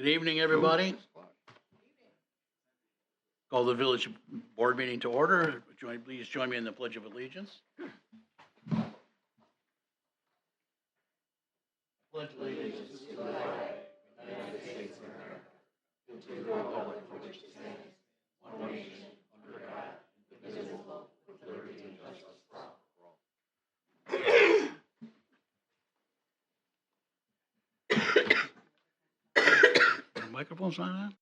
Good evening, everybody. Call the village board meeting to order. Please join me in the Pledge of Allegiance. Pledge allegiance to the flag of the United States of America, and to the republic for which it stands, one nation, under God, indivisible, with liberty and justice for all. Microphone's on?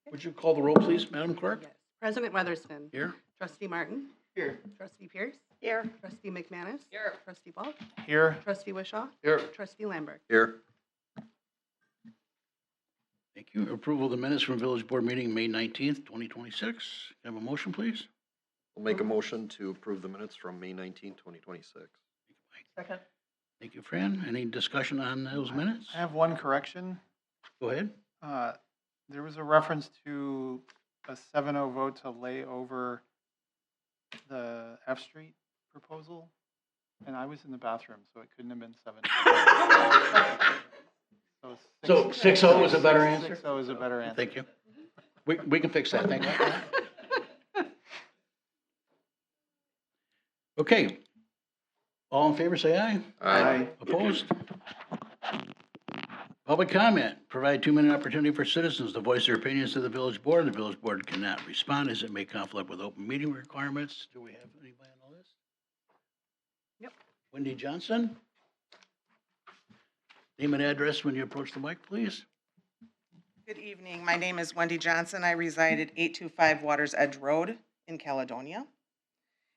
Would you call the roll, please, Madam Clerk? Yes. President Weatherston. Here. Trustee Martin. Here. Trustee Pierce. Here. Trustee McManus. Here. Trustee Ball. Here. Trustee Wishaw. Here. Trustee Lambert. Here. Thank you. Approval of the minutes from village board meeting, May 19th, 2026. Have a motion, please? We'll make a motion to approve the minutes from May 19, 2026. Second. Thank you, Fran. Any discussion on those minutes? I have one correction. Go ahead. There was a reference to a 7-0 vote to lay over the F Street proposal, and I was in the bathroom, so it couldn't have been 7. So 6-0 was a better answer? 6-0 is a better answer. Thank you. We can fix that. Thank you. Okay. All in favor, say aye. Aye. Opposed? Public comment. Provide 2-minute opportunity for citizens to voice their opinions to the village board. The village board cannot respond as it may conflict with open meeting requirements. Do we have anybody on the list? Yep. Wendy Johnson? Name and address when you approach the mic, please. Good evening. My name is Wendy Johnson. I reside at 825 Waters Edge Road in Caledonia.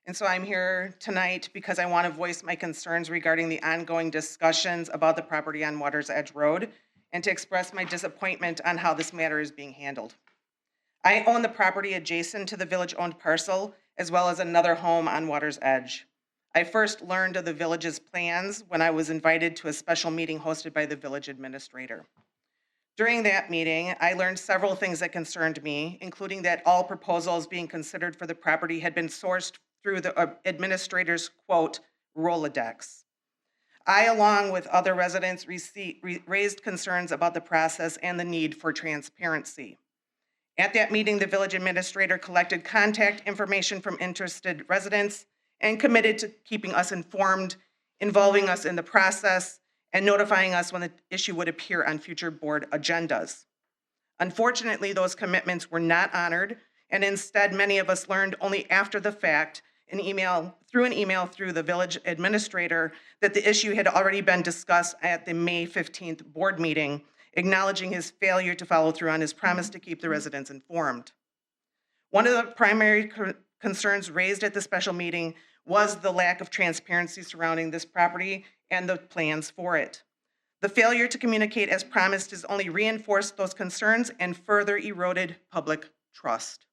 And so I'm here tonight because I want to voice my concerns regarding the ongoing discussions about the property on Waters Edge Road and to express my disappointment on how this matter is being handled. I own the property adjacent to the village-owned parcel, as well as another home on Waters Edge. I first learned of the village's plans when I was invited to a special meeting hosted by the village administrator. During that meeting, I learned several things that concerned me, including that all proposals being considered for the property had been sourced through the administrator's, quote, Rolodex. I, along with other residents, raised concerns about the process and the need for transparency. At that meeting, the village administrator collected contact information from interested residents and committed to keeping us informed, involving us in the process, and notifying us when the issue would appear on future board agendas. Unfortunately, those commitments were not honored, and instead, many of us learned only after the fact, an email through the village administrator, that the issue had already been discussed at the May 15th board meeting, acknowledging his failure to follow through on his promise to keep the residents informed. One of the primary concerns raised at the special meeting was the lack of transparency surrounding this property and the plans for it. The failure to communicate as promised has only reinforced those concerns and further eroded public trust.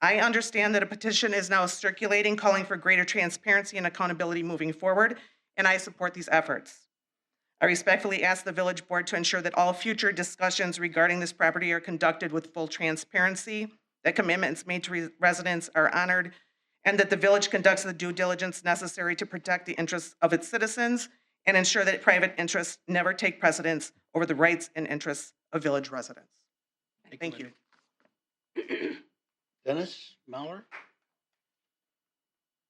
I understand that a petition is now circulating calling for greater transparency and accountability moving forward, and I support these efforts. I respectfully ask the village board to ensure that all future discussions regarding this property are conducted with full transparency, that commitments made to residents are honored, and that the village conducts the due diligence necessary to protect the interests of its citizens and ensure that private interests never take precedence over the rights and interests of village residents. Thank you. Dennis Mauer?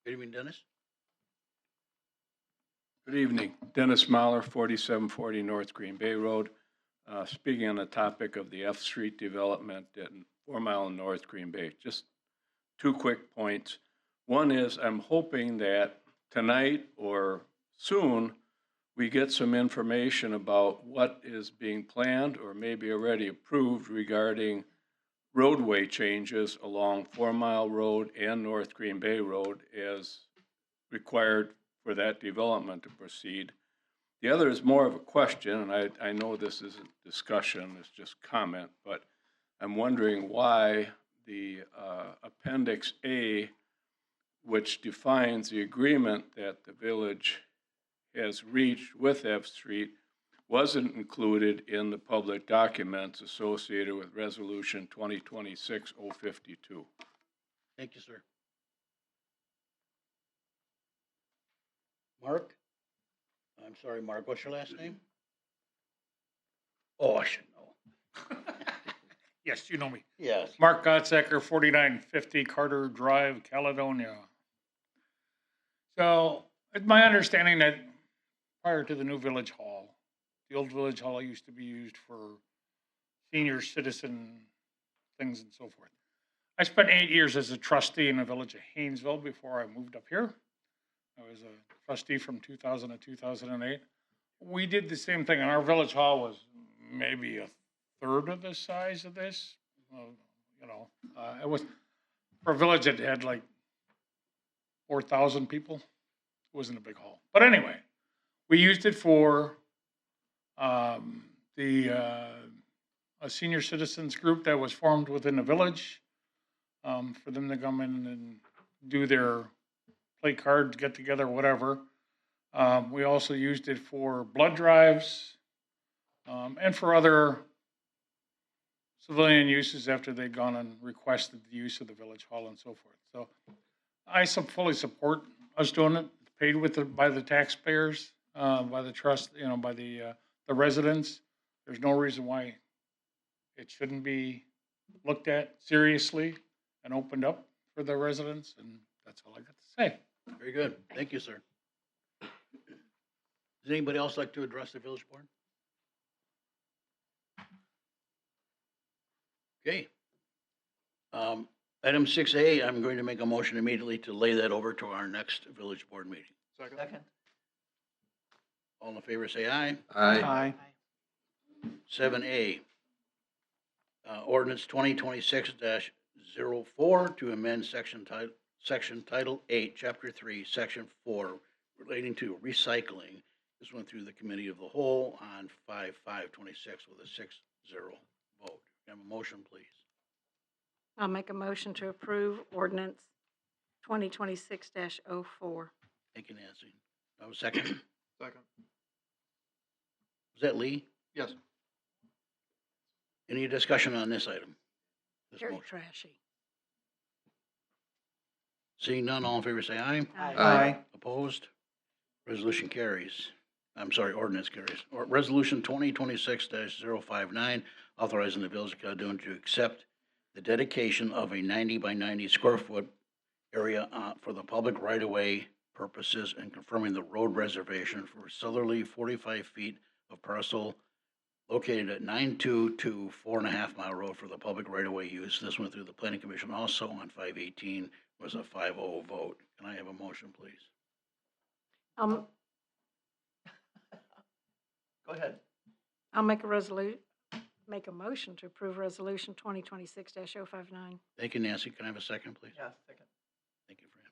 Good evening, Dennis. Good evening. Dennis Mahler, 4740 North Green Bay Road. Speaking on the topic of the F Street development at 4 Mile and North Green Bay. Just 2 quick points. One is I'm hoping that tonight or soon we get some information about what is being planned or maybe already approved regarding roadway changes along 4 Mile Road and North Green Bay Road as required for that development to proceed. The other is more of a question, and I know this isn't discussion, it's just comment, but I'm wondering why the Appendix A, which defines the agreement that the village has reached with F Street, wasn't included in the public documents associated with Resolution 2026-052. Thank you, sir. Mark? I'm sorry, Mark, what's your last name? Oh, I should know. Yes, you know me. Yes. Mark Gotzecker, 4950 Carter Drive, Caledonia. So it's my understanding that prior to the new village hall, the old village hall used to be used for senior citizen things and so forth. I spent 8 years as a trustee in the village of Haynesville before I moved up here. I was a trustee from 2000 to 2008. We did the same thing, and our village hall was maybe a third of the size of this. It was for a village that had like 4,000 people. It wasn't a big hall, but anyway, we used it for a senior citizens group that was formed within the village, for them to come in and do their play cards, get together, whatever. We also used it for blood drives, and for other civilian uses after they'd gone and requested the use of the village hall and so forth. So I fully support us doing it, paid by the taxpayers, by the trust, by the residents. There's no reason why it shouldn't be looked at seriously and opened up for the residents, and that's all I got to say. Very good. Thank you, sir. Does anybody else like to address the village board? Okay. Item 6A, I'm going to make a motion immediately to lay that over to our next village board meeting. Second. All in favor, say aye. Aye. 7A, ordinance 2026-04 to amend section title 8, chapter 3, section 4, relating to recycling. This went through the committee of the whole on 5/5/26 with a 6-0 vote. Can I have a motion, please? I'll make a motion to approve ordinance 2026-04. Thank you, Nancy. I have a second. Second. Was that Lee? Yes. Any discussion on this item? This Very motion? trashy. Seeing none, all in favor say aye. Aye. Opposed? Resolution carries. I'm sorry, ordinance carries. Resolution 2026-059, authorizing the village of Caledonia to accept the dedication of a 90 by 90 square foot area for the public right-of-way purposes and confirming the road reservation for southerly 45 feet of parcel located at 9.2 to 4.5 mile road for the public right-of-way use. This went through the planning commission also on 5/18, was a 5-0 vote. Can I have a motion, please? Go ahead. I'll make a motion to approve resolution 2026-059. Thank you, Nancy. Can I have a second, please? Yeah, second. Thank you, Fran.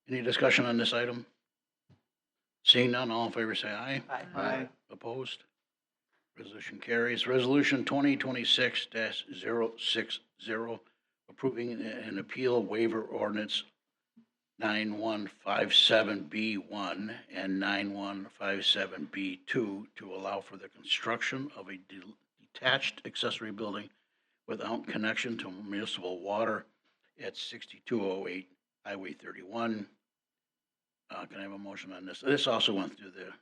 Any discussion on this item? Seeing none, all in favor say aye. Aye. Opposed? Resolution carries. Resolution 2026-060, approving an appeal waiver ordinance 9157B1 and 9157B2 to allow for the construction of a detached accessory building without connection to municipal water at 6208 Highway 31. Can I have a motion on this? This also went through the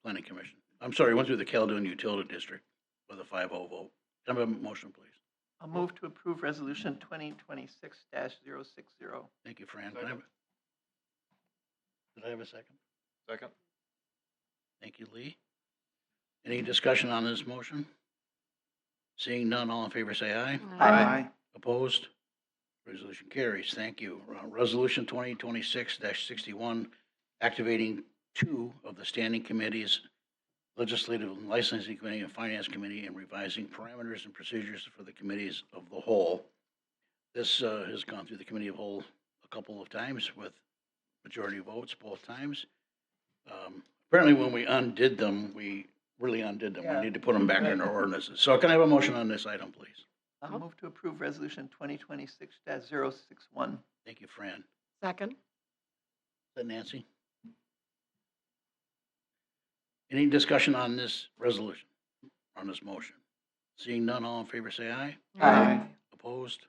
planning commission. I'm sorry, it went through the Caledonia Utility District with a 5-0 vote. Can I have a motion, please? I'll move to approve resolution 2026-060. Thank you, Fran. Can I have Did I have a second? Second. Thank you, Lee. Any discussion on this motion? Seeing none, all in favor say aye. Aye. Opposed? Resolution carries. Thank you. Resolution 2026-61, activating 2 of the standing committees, Legislative and Licensing Committee and Finance Committee, and revising parameters and procedures for the committees of the whole. This has gone through the committee of whole a couple of times with majority votes both times. Apparently when we undid them, we really undid them. Yeah. We need to put them back in our ordinances. So can I have a motion on this item, please? I'll move to approve resolution 2026-061. Thank you, Fran. Is Second. that Nancy? Any discussion on this resolution, on this motion? Seeing none, all in favor say aye. Aye. Opposed?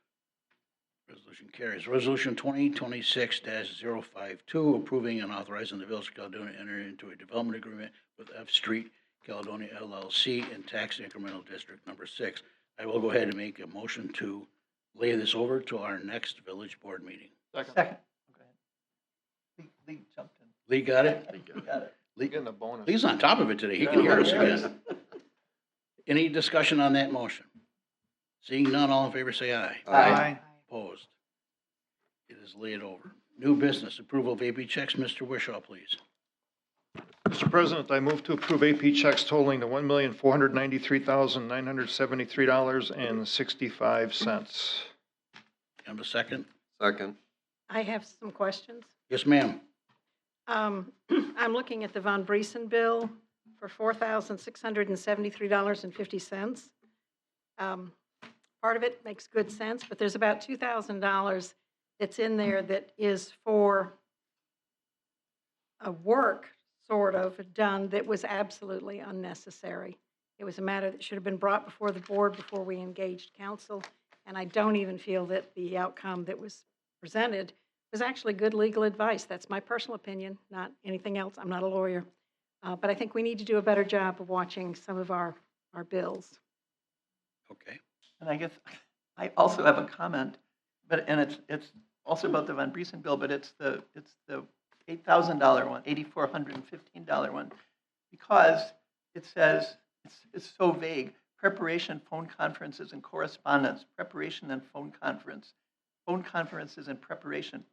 Resolution carries. Resolution 2026-052, approving and authorizing the Village of Caledonia to enter into a development agreement with F Street Caledonia LLC in Tax Incremental District Number 6. I will go ahead and make a motion to lay this over to our next village board meeting. Second. Go ahead. Lee jumped in. Lee got it? Got it. Lee, Getting a bonus. Lee's on top of it today. He can hear us again. Any discussion on that motion? Seeing none, all in favor say aye. Aye. Opposed? It is laid over. New business, approval of AP checks. Mr. Wishaw, please. Mr. President, I move to approve AP checks totaling to $1,493,973.65. Have a second? Second. I have some questions. Yes, ma'am. I'm looking at the Von Briesen bill for $4,673.50. Part of it makes good sense, but there's about $2,000 that's in there that is for a work sort of done that was absolutely unnecessary. It was a matter that should have been brought before the board before we engaged counsel, and I don't even feel that the outcome that was presented was actually good legal advice. That's my personal opinion, not anything else. I'm not a lawyer. But I think we need to do a better job of watching some of our bills. Okay. And I guess I also have a comment, and it's also about the Von Briesen bill, but it's the $8,000 one, $8,415 one, because it says, it's so vague, preparation, phone conferences and correspondence, preparation and phone conferences and preparation,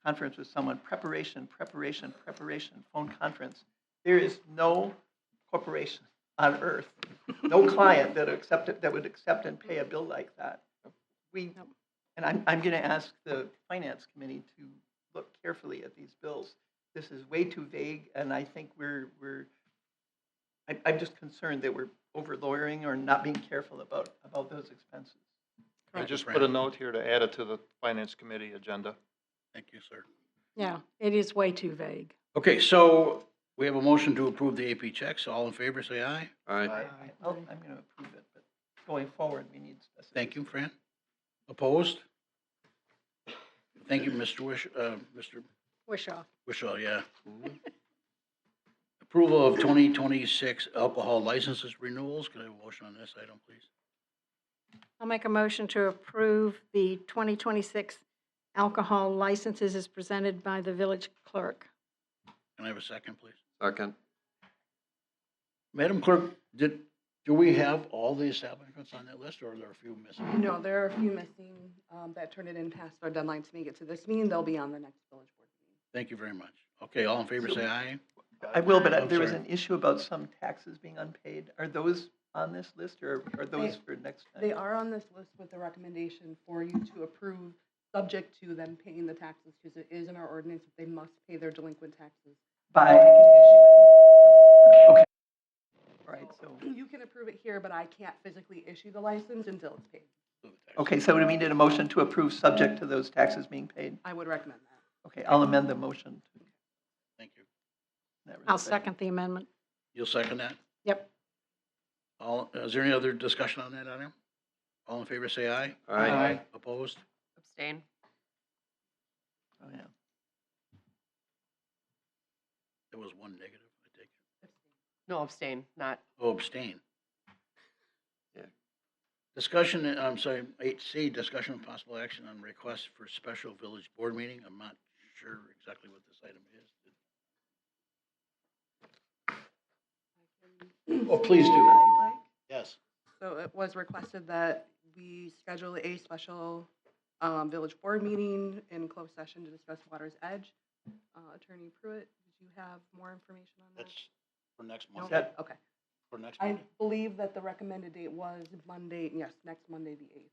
conference with someone, preparation, phone conference. There is no corporation on earth, no client that would accept and pay a bill like that. And I'm going to ask the finance committee to look carefully at these bills. This is way too vague, and I think I'm just concerned that we're over lawyering or not being careful about those expenses. I just put a note here to add it to the Finance Committee agenda. Thank you, sir. Yeah, it is way too vague. Okay, so we have a motion to approve the AP checks. All in favor, say aye. Aye. I'm going to approve it, but going forward, we need specifics. Thank you, Fran. Opposed? Thank you, Mr. Mr. Wishaw. Wishaw, yeah. Approval of 2026 alcohol licenses renewals. Can I have a motion on this item, please? I'll make a motion to approve the 2026 alcohol licenses as presented by the village clerk. Can I have a second, please? Second. Madam Clerk, do we have all the establishments on that list, or are there a few missing? No, there are a few missing that turned it in past our deadline to make it to this meeting. They'll be on the next village board meeting. Thank you very much. Okay, all in favor, say aye. I will, but I'm there was sorry. an issue about some taxes being unpaid. Are those on this list, or are those for next time? They are on this list with the recommendation for you to approve, subject to them paying the taxes, because it is in our ordinance that they must pay their delinquent taxes. By, They can issue okay. All right, so, it. You can approve it here, but I can't physically issue the license until it's paid. okay, so we need a motion to approve subject to those taxes being paid? I would recommend that. Okay, I'll amend the motion. Thank you. in that I'll respect. second the amendment. You'll second that? Yep. Is there any other discussion on that item? All in favor, say aye. Aye. Opposed? Abstain. Oh, yeah. There was one negative, I take it. No, abstain, not. Oh, abstain. Yeah. Discussion, I'm sorry, 8C, discussion of possible action on request for special village board meeting. I'm not sure exactly what this item is. Oh, please do. Yes. So it was requested that we schedule a special village board meeting in closed session to discuss Water's Edge. Attorney Pruitt, did you have more information on that? That's for next No? month. Okay. For next I month. believe that the recommended date was Monday, yes, next Monday, the 8th.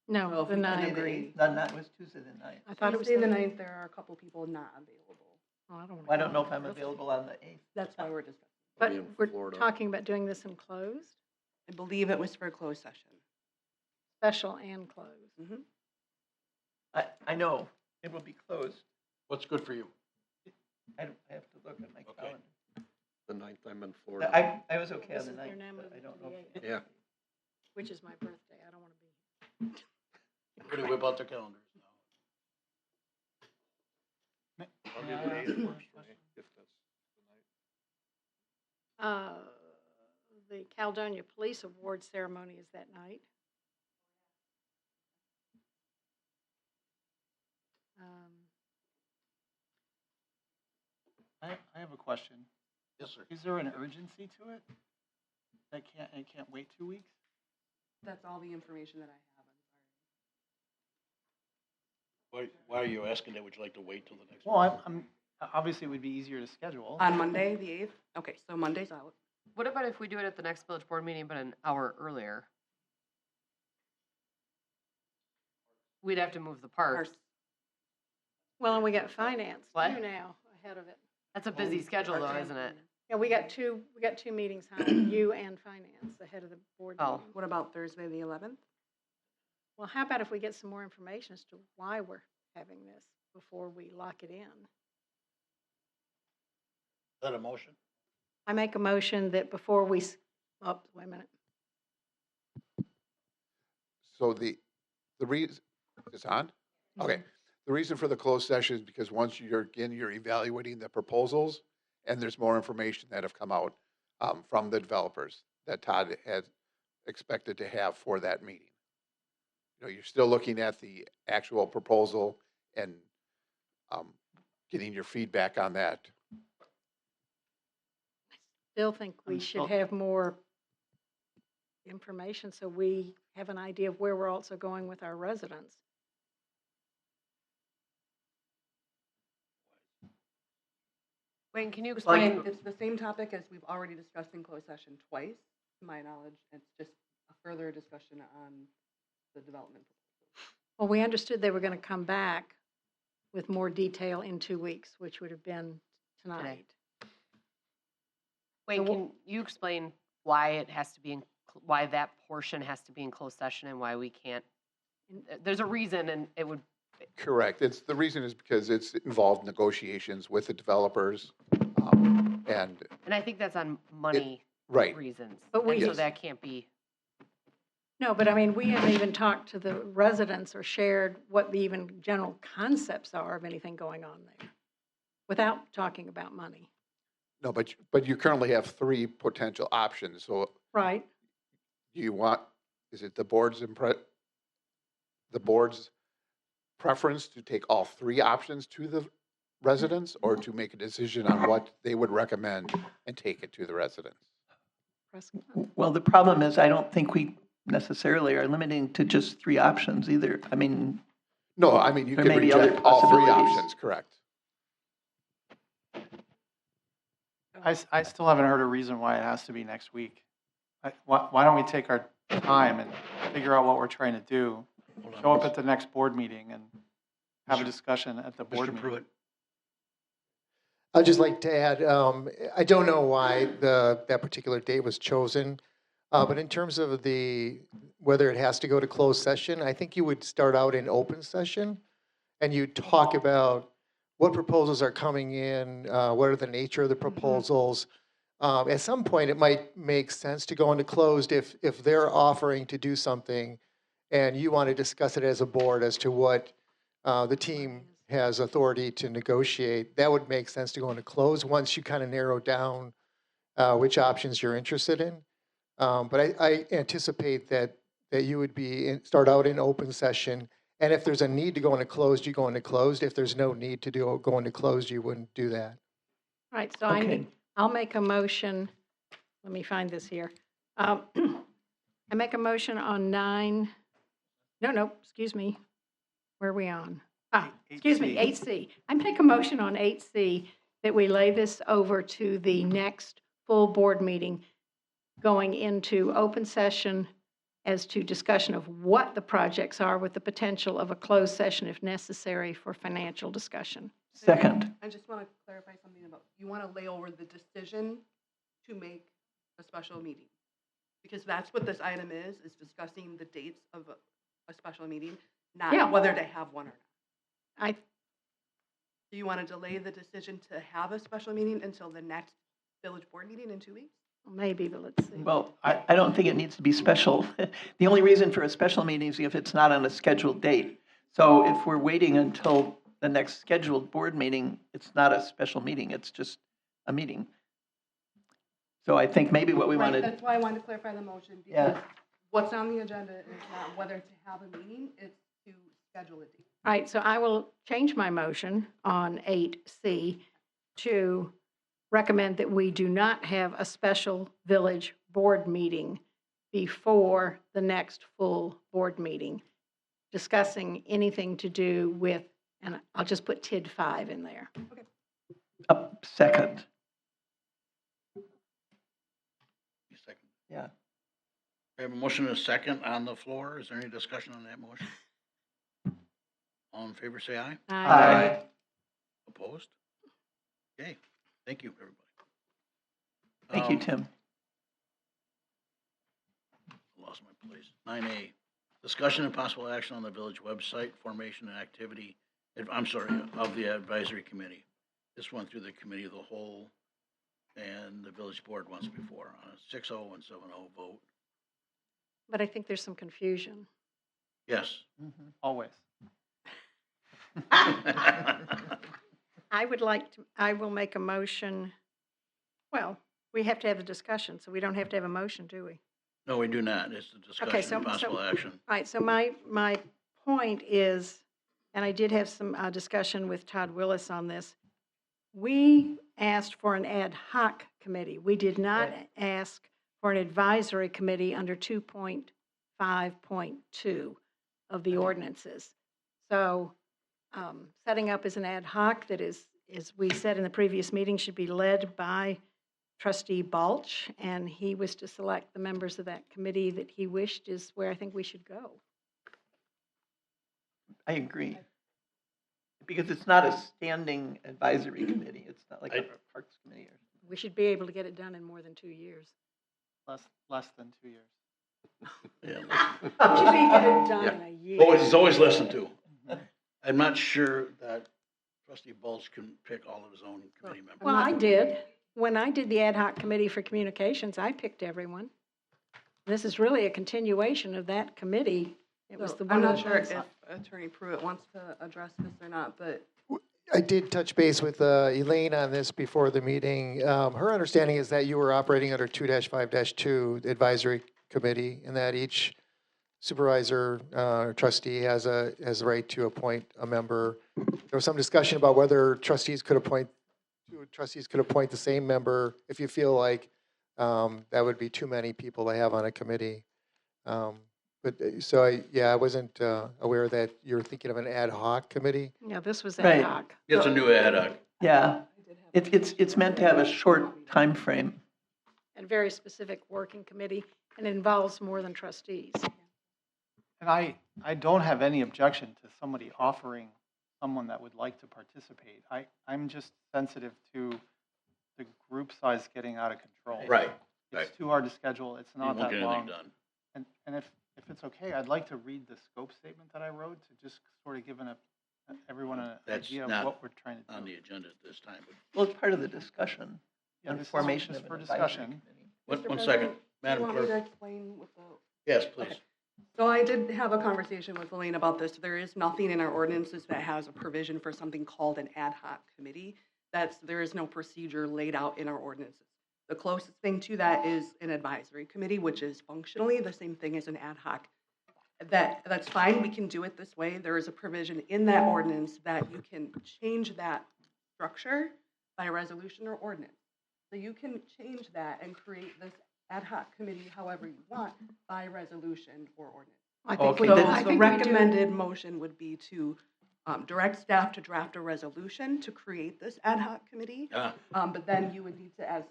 No, Well, the if we can ninth. agree. No, it was Tuesday the 9th. I thought it was Tuesday the 9th, there are a couple people not available. Oh, I don't Well, I know. don't know if I'm available on the 8th. That's why we're discussing. But Be in we're Florida. talking about doing this in closed, I believe it was for a closed session. special and closed. Mhm. I know, it will be closed. What's good for you? I have to look at my calendar. The 9th, I'm in Florida. I was okay This on the is their 9th, now but moving I to don't the know. 8th. Yeah. Which is my birthday. I don't want to be. We're gonna whip out their calendars now. Monday the 8th works for me, if that's the night. The Caledonia Police Award ceremony is that night. I have a question. Yes, sir. Is there an urgency to it? It can't wait 2 weeks? That's all the information that I have. I'm sorry. Why are you asking that? Would you like to wait till the next? Well, obviously it would be easier to schedule. On Monday, the 8th? Okay, so Monday's out. What about if we do it at the next village board meeting, but an hour earlier? We'd have to move the parks. Well, and we got finance What? too now ahead of it. That's a busy schedule though, isn't it? Yeah, we got two meetings, you and finance ahead of the board Oh. meeting. What about Thursday, the 11th? Well, how about if we get some more information as to why we're having this before we lock it in? Is that a motion? I make a motion that before we, oh, wait a minute. So the reason, it's on? Okay. The reason for the closed session is because once you're evaluating the proposals and there's more information that have come out from the developers that Todd had expected to have for that meeting. You know, you're still looking at the actual proposal and getting your feedback on that. Still think we I'm should still- have more information so we have an idea of where we're also going with our residents. Wayne, can you Like, explain? it's the same topic as we've already discussed in closed session twice, to my knowledge. It's just a further discussion on the development. Well, we understood they were going to come back with more detail in 2 weeks, which would have been tonight. Wayne, So can you explain why it has to be in, why that portion has to be in closed session and why we can't? There's a reason and it would, Correct. The reason is because it's involved negotiations with the developers. And, and I think that's on money right. reasons. But we- And so Yes. that can't be, No, but I mean, we haven't even talked to the residents or shared what the even general concepts are of anything going on there without talking about money. No, but you currently have 3 potential options. So Right? do you want, is it the board's preference to take all 3 options to the residents or to make a decision on what they would recommend and take it to the residents? Prescott? Well, the problem is I don't think we necessarily are limiting to just 3 options either. I mean, No, I mean, you There could may be other reject all 3 possibilities. options, correct? I still haven't heard a reason why it has to be next week. Why don't we take our time and figure out what we're trying to do? Hold on. Show up at the next board meeting and have a discussion at the board Mr. meeting. Pruitt, I'd just like to add, I don't know why that particular date was chosen, but in terms of whether it has to go to closed session, I think you would start out in open session and you talk about what proposals are coming in, what are the nature of the proposals. At some point, it might make sense to go into closed if they're offering to do something and you want to discuss it as a board as to what the team has authority to negotiate. That would make sense to go into closed once you kind of narrow down which options you're interested in. But I anticipate that you would start out in open session. And if there's a need to go into closed, you go into closed. If there's no need to go into closed, you wouldn't do that. Right, so Okay. I'll make a motion, let me find this here. I make a motion on excuse me, where are we on? Excuse me, 8C. I make a motion on 8C that we lay this over to the next full board meeting, going into open session as to discussion of what the projects are with the potential of a closed session if necessary for financial discussion. second. I just want to clarify something about, you want to lay over the decision to make a special meeting. Because that's what this item is discussing the dates of a special meeting, Yeah. not whether to have one or not. Do you want to delay the decision to have a special meeting until the next village board meeting in 2 weeks? Maybe, but let's see. Well, I don't think it needs to be special. The only reason for a special meeting is if it's not on a scheduled date. So if we're waiting until the next scheduled board meeting, it's not a special meeting, it's just a meeting. So I think maybe what we Right, wanted, that's why I wanted to clarify the motion, Yeah. because what's on the agenda is not whether to have a meeting, it's to schedule a date. All right, so I will change my motion on 8C to recommend that we do not have a special village board meeting before the next full board meeting, discussing anything to do with, and I'll just put TID 5 in there. second, Second. yeah. We have a motion and a second on the floor. Is there any discussion on that motion? All in favor, say aye. Aye. Opposed? Okay, thank you, everybody. Thank you, Tim. Lost my place. 9A, discussion and possible action on the village website, formation and activity, of the advisory committee. This went through the committee of the whole and the village board once before on a 6-0 and 7-0 vote. But I think there's some confusion. Yes. Always. I would like to, I will make a motion, well, we have to have a discussion, so we don't have to have a motion, do we? No, we do not. It's the discussion and possible action. All right, so my point is, and I did have some discussion with Todd Willis on this, we asked for an ad hoc committee. We did not ask for an advisory committee under 2.5.2 of the ordinances. So setting up as an ad hoc that is, as we said in the previous meeting, should be led by Trustee Balch, and he was to select the members of that committee that he wished is where I think we should go. I agree. Because it's not a standing advisory committee. It's not like a parks committee. We should be able to get it done in more than 2 years. Less than 2 years. Yeah. Should be get it done in a year. It's always listened to. I'm not sure that Trustee Bulge can pick all of his own committee members. Well, I did. When I did the ad hoc committee for communications, I picked everyone. This is really a continuation of that committee. It was the one. I'm not that sure was- if Attorney Pruitt wants to address this or not, but I did touch base with Elaine on this before the meeting. Her understanding is that you were operating under 2-5-2 advisory committee, and that each supervisor or trustee has the right to appoint a member. There was some discussion about whether trustees could appoint the same member if you feel like that would be too many people to have on a committee. I wasn't aware that you're thinking of an ad hoc committee. Yeah, this was Right. ad hoc. It's a new ad hoc. Yeah, it's meant to have a short time frame. And very specific working committee, and it involves more than trustees. And I don't have any objection to somebody offering someone that would like to participate. I'm just sensitive to the group size getting out of control. Right. It's too hard to schedule. It's You not won't that get anything long. done. And if it's okay, I'd like to read the scope statement that I wrote to just sort of give everyone an That's idea of not what we're trying to do. On the agenda at this time. But Well, it's part of the discussion. Yeah, on this is formation just of for an advisory discussion. committee. one Mr. second, President, Madam do you want me to Clerk. explain what the? Yes, please. Okay. So I did have a conversation with Elaine about this. There is nothing in our ordinances that has a provision for something called an ad hoc committee. There is no procedure laid out in our ordinances. The closest thing to that is an advisory committee, which is functionally the same thing as an ad hoc. That's fine, we can do it this way. There is a provision in that ordinance that you can change that structure by resolution or ordinance. So you can change that and create this ad hoc committee however you want by resolution or ordinance. I think Okay, we, then- So I the think we do. recommended motion would be to direct staff to draft a resolution to create this ad hoc committee. But then you would need to, as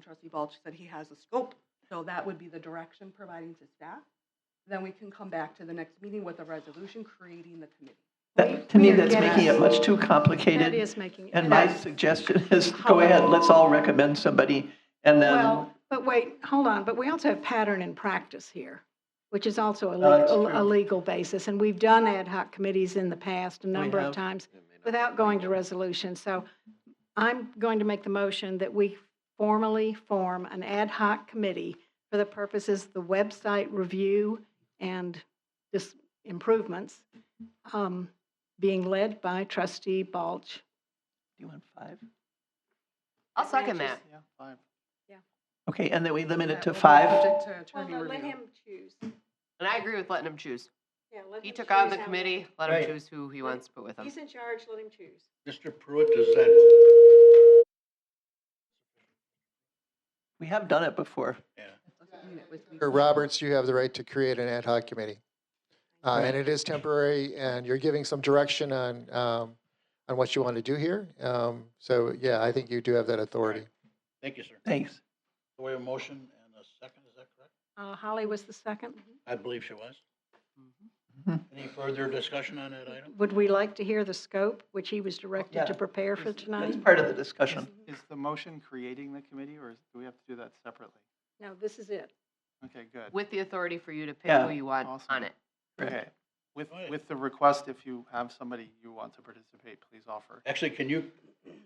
Trustee Balch said, he has a scope. So that would be the direction providing to staff. Then we can come back to the next meeting with a resolution creating the committee. That, to me, we are that's getting- making it much too complicated. That is making. And it my is. suggestion is, go ahead, let's all recommend somebody, and then, Well, but wait, hold on, but we also have pattern and practice here, which is also That's a true. legal basis. And we've done ad hoc committees in the past a number have. of times. without going to resolution. So I'm going to make the motion that we formally form an ad hoc committee for the purposes of the website review and this improvements, being led by trustee Balch. Do you want 5? I'll second that. Yeah, 5. Okay, and then we limit it That to will be 5? subject to Well, attorney no, let review. him choose. And I agree with letting him choose. Yeah, let He him took on choose the how committee, let him Right. choose who he wants to put with him. He's in charge, let him choose. Mr. Pruitt, does that, We have done it before. Mr. Roberts, you have the right to create an ad hoc committee. And it is temporary, and you're giving some direction on what you want to do here. So, yeah, I think you do have that authority. thank you, sir. Thanks. So we have a motion and a second, is that correct? Holly was the second. I believe she was. Mhm. Any further discussion on that item? Would we like to hear the scope, which he was directed to Yeah. prepare for That's tonight? part of the discussion. Is the motion creating the committee, or do we have to do that separately? No, this is it. Okay, good. With the authority for you to pick Yeah. who you want Awesome. on it. Okay. With, Go ahead. with the request, if you have somebody you want to participate, please offer. Actually, can you,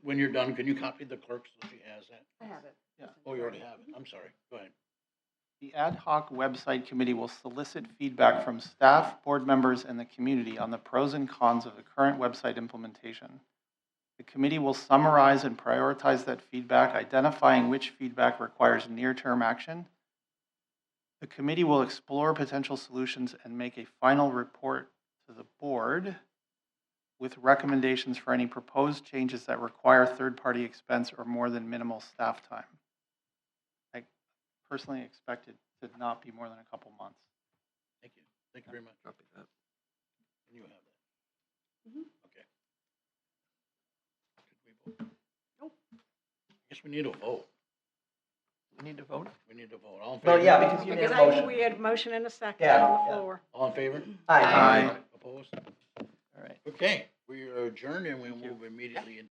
when you're done, can you copy the clerk so she has that? I have it. Oh, you already have it. I'm sorry. Go ahead. The ad hoc website committee will solicit feedback from staff, board members, and the community on the pros and cons of the current website implementation. The committee will summarize and prioritize that feedback, identifying which feedback requires near-term action. The committee will explore potential solutions and make a final report to the board with recommendations for any proposed changes that require third-party expense or more than minimal staff time. I personally expect it to not be more than a couple months. Thank you. Thank you very much. Copy that. And you have that? Okay. Should we vote? Nope. I guess we need a vote. We need to vote? We need to vote. All in favor? Well, yeah, because you made Because a I, motion. we had a motion and a second Yeah, on the yeah. floor. All in favor? Aye. Opposed? All right. Okay, we are adjourned and we move immediately into